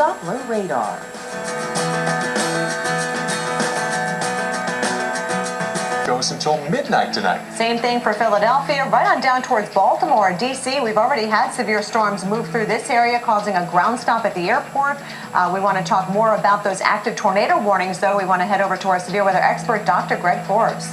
Doppler radar. Goes until midnight tonight. Same thing for Philadelphia, right on down towards Baltimore and D.C. We've already had severe storms move through this area, causing a ground stop at the airport. We want to talk more about those active tornado warnings, though. We want to head over to our severe weather expert, Dr. Greg Forbes.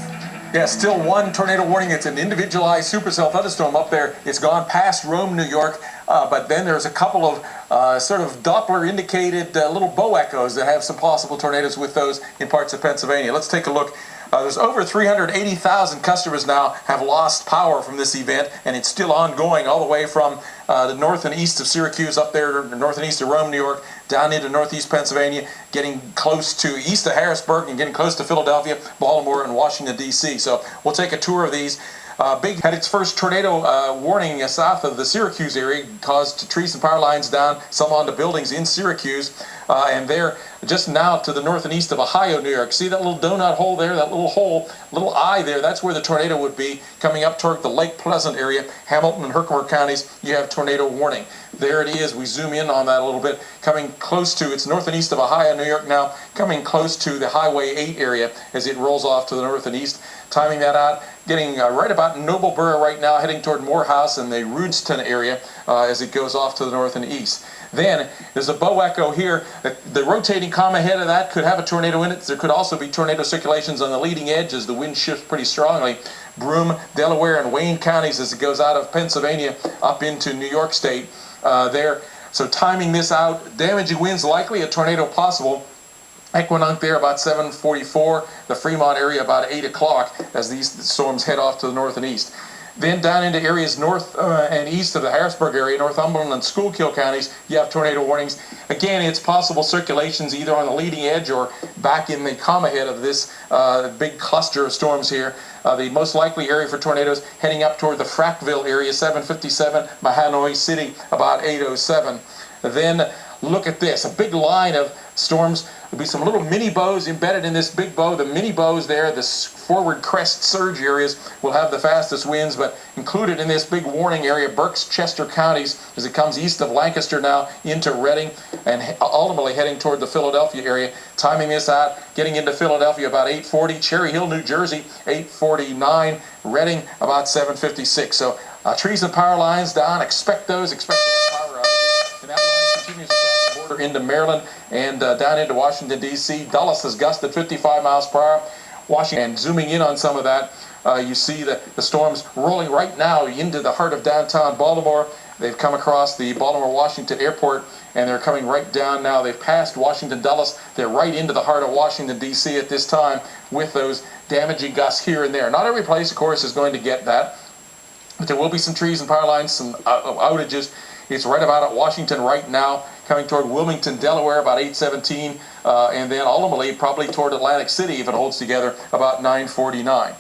Yeah, still one tornado warning. It's an individualized supercell thunderstorm up there. It's gone past Rome, New York, but then there's a couple of sort of Doppler-indicated little bow echoes that have some possible tornadoes with those in parts of Pennsylvania. Let's take a look. There's over 380,000 customers now have lost power from this event, and it's still ongoing all the way from the north and east of Syracuse up there, north and east of Rome, New York, down into northeast Pennsylvania, getting close to east of Harrisburg and getting close to Philadelphia, Baltimore, and Washington, D.C. So we'll take a tour of these. Big had its first tornado warning south of the Syracuse area, caused trees and power lines down, some onto buildings in Syracuse, and they're just now to the north and east of Ohio, New York. See that little donut hole there, that little hole, little eye there? That's where the tornado would be, coming up toward the Lake Pleasant area, Hamilton and Herkimer counties. You have tornado warning. There it is. We zoom in on that a little bit, coming close to, it's north and east of Ohio, New York now, coming close to the Highway 8 area as it rolls off to the north and east. Timing that out, getting right about Noblesboro right now, heading toward Morehouse and the Rudeston area as it goes off to the north and east. Then there's a bow echo here. The rotating comma ahead of that could have a tornado in it. There could also be tornado circulations on the leading edge as the wind shifts pretty strongly. Broome, Delaware, and Wayne counties as it goes out of Pennsylvania up into New York State there. So timing this out, damaging winds likely, a tornado possible. Equinunk there about 7:44, the Fremont area about 8 o'clock as these storms head off to the north and east. Then down into areas north and east of the Harrisburg area, Northumberland and Schuylkill counties, you have tornado warnings. Again, it's possible circulations either on the leading edge or back in the comma head of this big cluster of storms here. The most likely area for tornadoes heading up toward the Frackville area, 7:57, Mahanoy City, about 8:07. Then look at this, a big line of storms. There'll be some little mini bows embedded in this big bow. The mini bows there, the forward crest surge areas, will have the fastest winds, but included in this big warning area, Berks, Chester counties, as it comes east of Lancaster now into Reading, and ultimately heading toward the Philadelphia area. Timing this out, getting into Philadelphia about 8:40, Cherry Hill, New Jersey, 8:49, Reading about 7:56. So trees and power lines down, expect those, expect power outages, and that line continues across the border into Maryland and down into Washington, D.C. Dulles has gusted 55 miles per hour. Washington, and zooming in on some of that, you see the storms rolling right now into the heart of downtown Baltimore. They've come across the Baltimore-Washington airport, and they're coming right down now. They've passed Washington Dulles. They're right into the heart of Washington, D.C. at this time with those damaging gusts here and there. Not every place, of course, is going to get that, but there will be some trees and power lines, some outages. It's right about at Washington right now, coming toward Wilmington, Delaware, about 8:17, and then ultimately probably toward Atlantic City, if it holds together, about 9:49.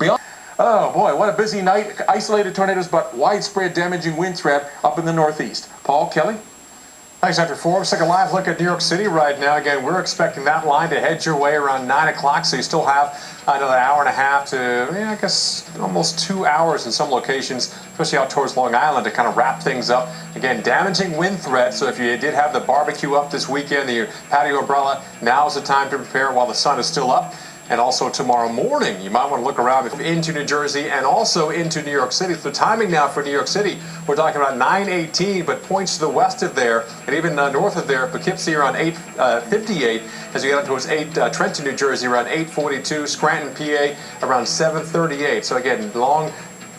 Beyond, oh boy, what a busy night. Isolated tornadoes, but widespread damaging wind threat up in the northeast. Paul, Kelly? Thanks, Dr. Forbes. Take a live look at New York City right now. Again, we're expecting that line to head your way around 9 o'clock, so you still have another hour and a half to, I guess, almost 2 hours in some locations, especially out towards Long Island, to kind of wrap things up. Again, damaging wind threat, so if you did have the barbecue up this weekend, the patio umbrella, now is the time to prepare while the sun is still up. And also tomorrow morning, you might want to look around into New Jersey and also into New York City. The timing now for New York City, we're talking about 9:18, but points to the west of there and even north of there, Poughkeepsie around 8:58 as you get up towards Trenton, New Jersey around 8:42, Scranton, PA around 7:38. So again, long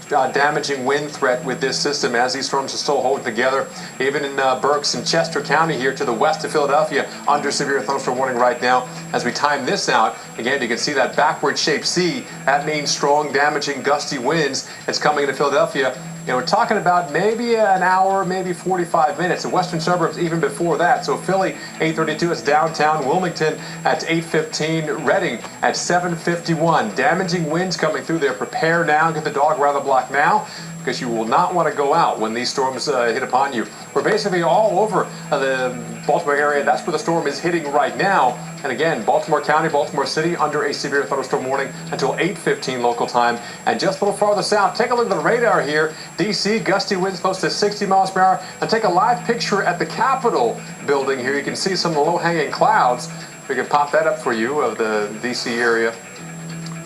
damaging wind threat with this system as these storms are still holding together. Even in Berks and Chester County here to the west of Philadelphia, under severe thunderstorm warning right now. As we time this out, again, you can see that backward shaped C. That means strong, damaging, gusty winds. It's coming into Philadelphia. You know, we're talking about maybe an hour, maybe 45 minutes. The western suburbs even before that. So Philly, 8:32, it's downtown. Wilmington at 8:15. Reading at 7:51. Damaging winds coming through there. Prepare now. Get the dog around the block now, because you will not want to go out when these storms hit upon you. We're basically all over the Baltimore area, that's where the storm is hitting right now. And again, Baltimore County, Baltimore City under a severe thunderstorm warning until 8:15 local time. And just a little farther south, take a look at the radar here. D.C., gusty winds close to 60 miles per hour. And take a live picture at the Capitol building here. You can see some of the low-hanging clouds. We can pop that up for you of the D.C. area.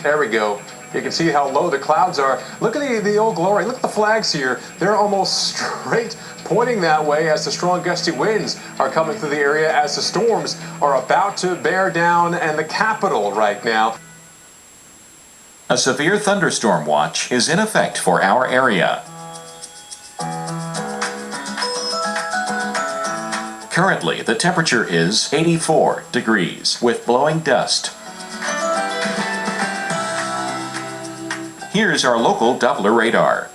There we go. You can see how low the clouds are. Look at the Old Glory. Look at the flags here. They're almost straight pointing that way as the strong gusty winds are coming through the area as the storms are about to bear down and the Capitol right now. A severe thunderstorm watch is in effect for our area. Currently, the temperature is 84 degrees with blowing dust. Here's our local Doppler radar.